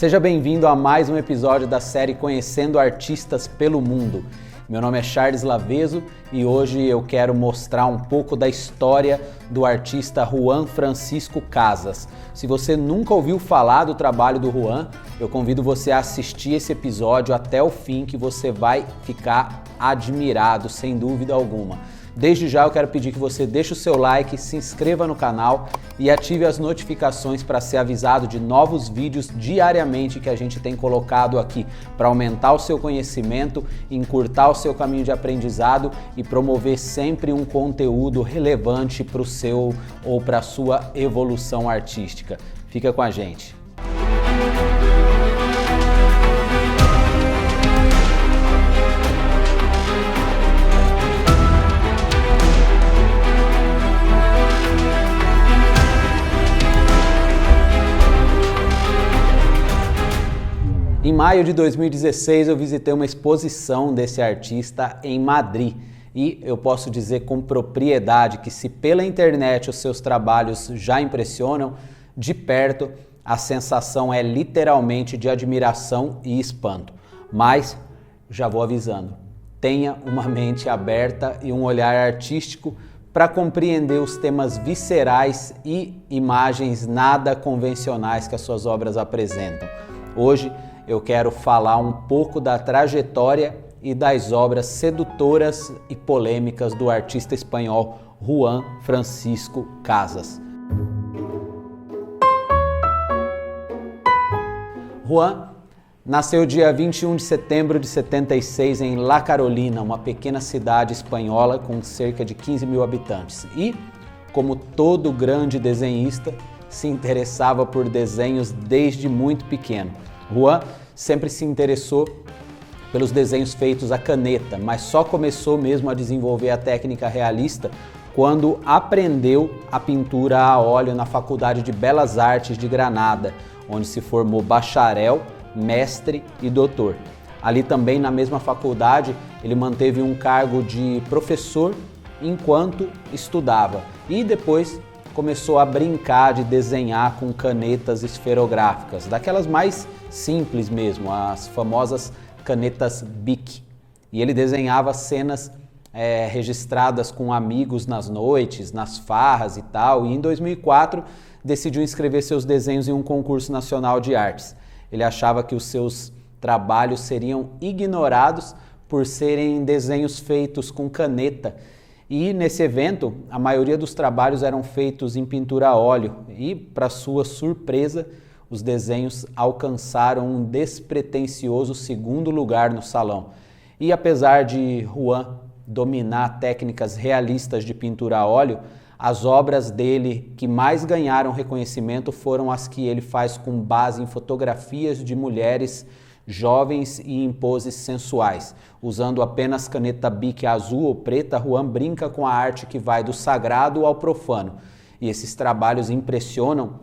Seja bem-vindo a mais um episódio da série Conhecendo Artistas pelo Mundo. Meu nome é Charles Lavezo e hoje eu quero mostrar um pouco da história do artista Juan Francisco Casas. Se você nunca ouviu falar do trabalho do Juan, eu convido você a assistir esse episódio até o fim, que você vai ficar admirado, sem dúvida alguma. Desde já eu quero pedir que você deixe o seu like, se inscreva no canal e ative as notificações para ser avisado de novos vídeos diariamente que a gente tem colocado aqui para aumentar o seu conhecimento, encurtar o seu caminho de aprendizado e promover sempre um conteúdo relevante para o seu ou para a sua evolução artística. Fica com a gente. Em maio de 2016 eu visitei uma exposição desse artista em Madrid e eu posso dizer com propriedade que, se pela internet os seus trabalhos já impressionam, de perto a sensação é literalmente de admiração e espanto. Mas já vou avisando, tenha uma mente aberta e um olhar artístico para compreender os temas viscerais e imagens nada convencionais que as suas obras apresentam. Hoje eu quero falar um pouco da trajetória e das obras sedutoras e polêmicas do artista espanhol Juan Francisco Casas. Juan nasceu dia 21 de setembro de 76 em La Carolina, uma pequena cidade espanhola com cerca de 15 mil habitantes. E, como todo grande desenhista, se interessava por desenhos desde muito pequeno. Juan sempre se interessou pelos desenhos feitos à caneta, mas só começou mesmo a desenvolver a técnica realista quando aprendeu a pintura a óleo na Faculdade de Belas Artes de Granada, onde se formou bacharel, mestre e doutor. Ali também, na mesma faculdade, ele manteve um cargo de professor enquanto estudava e depois começou a brincar de desenhar com canetas esferográficas, daquelas mais simples mesmo, as famosas canetas Bic. E ele desenhava cenas registradas com amigos nas noites, nas farras e tal, e em 2004 decidiu inscrever seus desenhos em um concurso nacional de artes. Ele achava que os seus trabalhos seriam ignorados por serem desenhos feitos com caneta. E nesse evento, a maioria dos trabalhos eram feitos em pintura a óleo e, para sua surpresa, os desenhos alcançaram um despretensioso segundo lugar no salão. E apesar de Juan dominar técnicas realistas de pintura a óleo, as obras dele que mais ganharam reconhecimento foram as que ele faz com base em fotografias de mulheres jovens e em poses sensuais. Usando apenas caneta Bic azul ou preta, Juan brinca com a arte que vai do sagrado ao profano. E esses trabalhos impressionam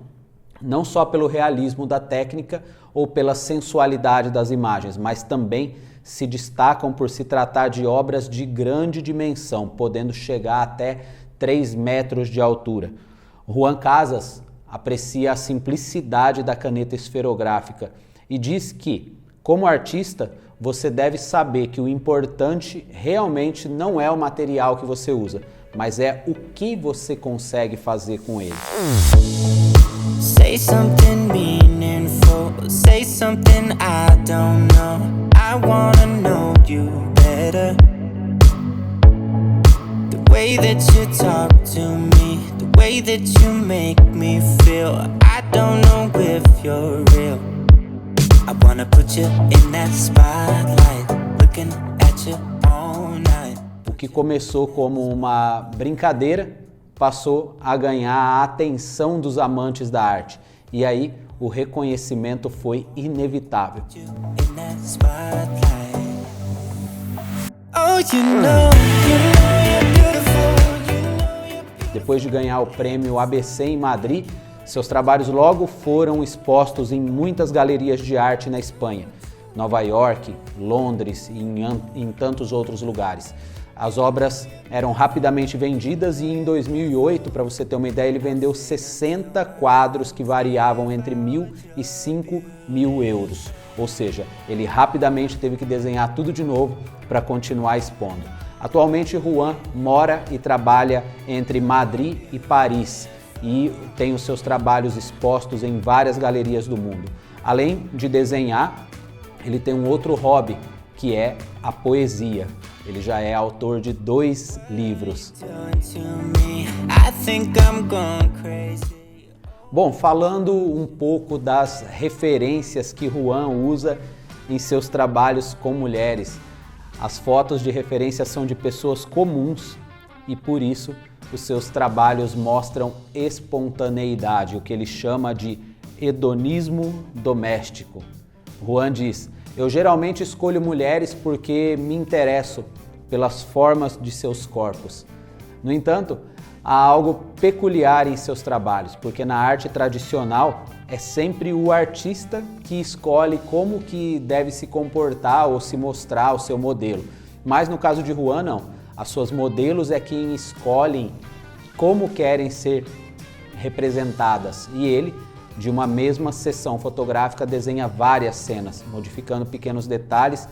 não só pelo realismo da técnica ou pela sensualidade das imagens, mas também se destacam por se tratar de obras de grande dimensão, podendo chegar até 3 metros de altura. Juan Casas aprecia a simplicidade da caneta esferográfica e diz que, como artista, você deve saber que o importante realmente não é o material que você usa, mas é o que você consegue fazer com ele. Say something meaningful, say something I don't know. I wanna know you better. The way that you talk to me, the way that you make me feel, I don't know if you're real. I wanna put you in that spotlight, looking at you all night. O que começou como uma brincadeira passou a ganhar a atenção dos amantes da arte. E aí o reconhecimento foi inevitável. Depois de ganhar o prêmio ABC em Madrid, seus trabalhos logo foram expostos em muitas galerias de arte na Espanha, Nova York, Londres e em tantos outros lugares. As obras eram rapidamente vendidas e em 2008, para você ter uma ideia, ele vendeu 60 quadros que variavam entre 1.000 e 5.000 euros. Ou seja, ele rapidamente teve que desenhar tudo de novo para continuar expondo. Atualmente, Juan mora e trabalha entre Madrid e Paris e tem os seus trabalhos expostos em várias galerias do mundo. Além de desenhar, ele tem um outro hobby, que é a poesia. Ele já é autor de 2 livros. Bom, falando um pouco das referências que Juan usa em seus trabalhos com mulheres. As fotos de referência são de pessoas comuns e, por isso, os seus trabalhos mostram espontaneidade, o que ele chama de hedonismo doméstico. Juan diz: "Eu geralmente escolho mulheres porque me interesso pelas formas de seus corpos. No entanto, há algo peculiar em seus trabalhos, porque na arte tradicional é sempre o artista que escolhe como que deve se comportar ou se mostrar o seu modelo. Mas no caso de Juan, não. As suas modelos é quem escolhem como querem ser representadas. E ele, de uma mesma sessão fotográfica, desenha várias cenas, modificando pequenos detalhes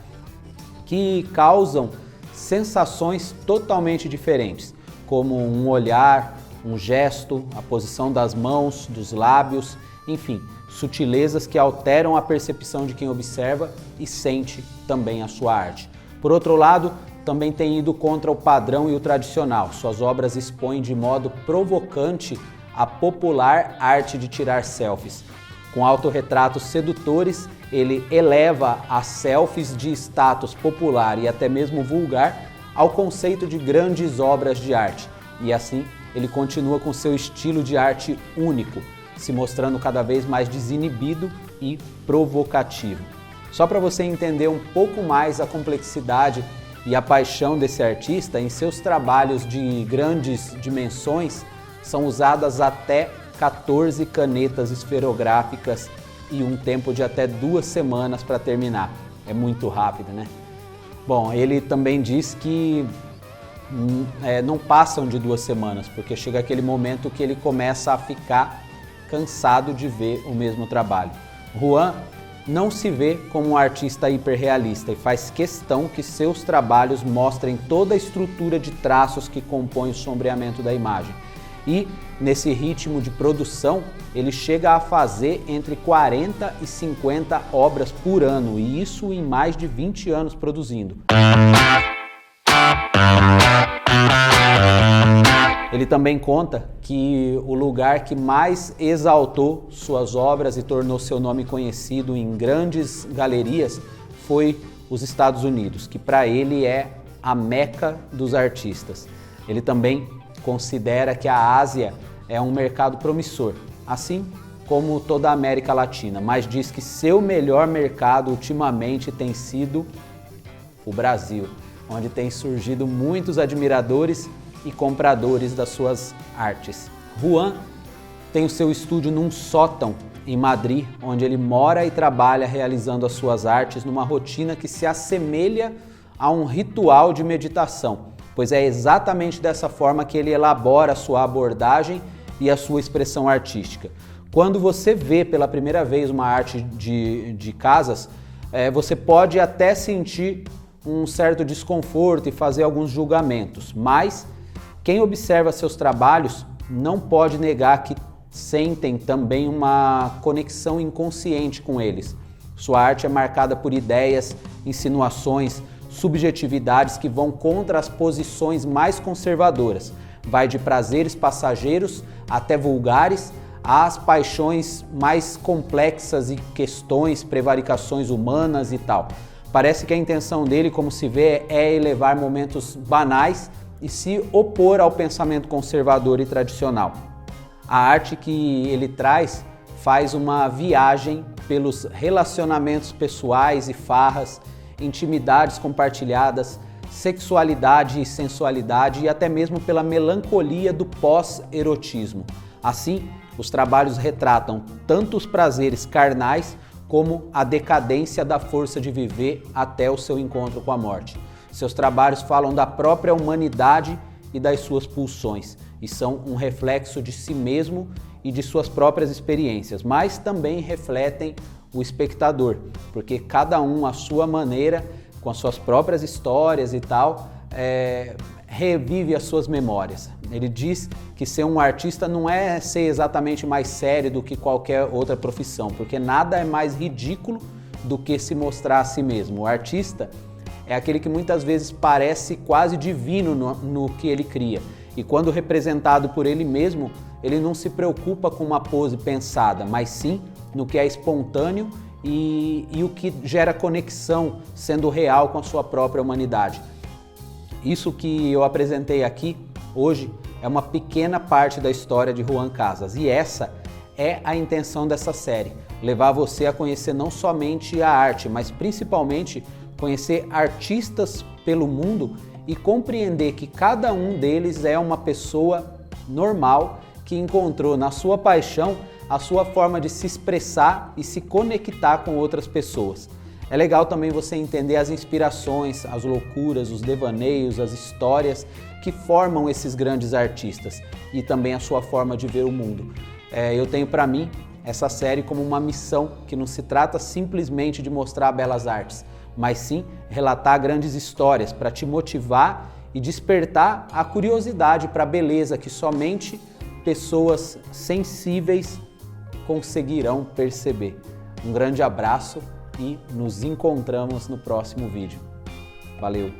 que causam sensações totalmente diferentes, como um olhar, um gesto, a posição das mãos, dos lábios, enfim, sutilezas que alteram a percepção de quem observa e sente também a sua arte. Por outro lado, também tem ido contra o padrão e o tradicional. Suas obras expõem de modo provocante a popular arte de tirar selfies. Com autorretratos sedutores, ele eleva as selfies de status popular e até mesmo vulgar ao conceito de grandes obras de arte. E assim, ele continua com seu estilo de arte único, se mostrando cada vez mais desinibido e provocativo. Só para você entender um pouco mais a complexidade e a paixão desse artista, em seus trabalhos de grandes dimensões são usadas até 14 canetas esferográficas e um tempo de até 2 semanas para terminar. É muito rápido, né? Bom, ele também diz que não passam de 2 semanas, porque chega aquele momento que ele começa a ficar cansado de ver o mesmo trabalho. Juan não se vê como um artista hiperrealista e faz questão que seus trabalhos mostrem toda a estrutura de traços que compõem o sombreamento da imagem. E, nesse ritmo de produção, ele chega a fazer entre 40 e 50 obras por ano, e isso em mais de 20 anos produzindo. Ele também conta que o lugar que mais exaltou suas obras e tornou seu nome conhecido em grandes galerias foi os Estados Unidos, que para ele é a meca dos artistas. Ele também considera que a Ásia é um mercado promissor, assim como toda a América Latina, mas diz que seu melhor mercado ultimamente tem sido o Brasil, onde tem surgido muitos admiradores e compradores das suas artes. Juan tem o seu estúdio num sótão em Madrid, onde ele mora e trabalha realizando as suas artes numa rotina que se assemelha a um ritual de meditação, pois é exatamente dessa forma que ele elabora a sua abordagem e a sua expressão artística. Quando você vê pela primeira vez uma arte de casas, você pode até sentir um certo desconforto e fazer alguns julgamentos, mas quem observa seus trabalhos não pode negar que sentem também uma conexão inconsciente com eles. Sua arte é marcada por ideias, insinuações, subjetividades que vão contra as posições mais conservadoras. Vai de prazeres passageiros até vulgares, às paixões mais complexas e questões, prevaricações humanas e tal. Parece que a intenção dele, como se vê, é elevar momentos banais e se opor ao pensamento conservador e tradicional. A arte que ele traz faz uma viagem pelos relacionamentos pessoais e farras, intimidades compartilhadas, sexualidade e sensualidade e até mesmo pela melancolia do pós-erotismo. Assim, os trabalhos retratam tanto os prazeres carnais como a decadência da força de viver até o seu encontro com a morte. Seus trabalhos falam da própria humanidade e das suas pulsões, e são um reflexo de si mesmo e de suas próprias experiências, mas também refletem o espectador, porque cada um à sua maneira, com as suas próprias histórias e tal, revive as suas memórias. Ele diz que ser um artista não é ser exatamente mais sério do que qualquer outra profissão, porque nada é mais ridículo do que se mostrar a si mesmo. O artista é aquele que muitas vezes parece quase divino no que ele cria, e quando representado por ele mesmo, ele não se preocupa com uma pose pensada, mas sim no que é espontâneo e o que gera conexão, sendo real com a sua própria humanidade. Isso que eu apresentei aqui hoje é uma pequena parte da história de Juan Casas, e essa é a intenção dessa série, levar você a conhecer não somente a arte, mas principalmente conhecer artistas pelo mundo e compreender que cada um deles é uma pessoa normal que encontrou na sua paixão a sua forma de se expressar e se conectar com outras pessoas. É legal também você entender as inspirações, as loucuras, os devaneios, as histórias que formam esses grandes artistas e também a sua forma de ver o mundo. Eu tenho para mim essa série como uma missão que não se trata simplesmente de mostrar belas artes, mas sim relatar grandes histórias para te motivar e despertar a curiosidade para a beleza que somente pessoas sensíveis conseguirão perceber. Um grande abraço e nos encontramos no próximo vídeo. Valeu!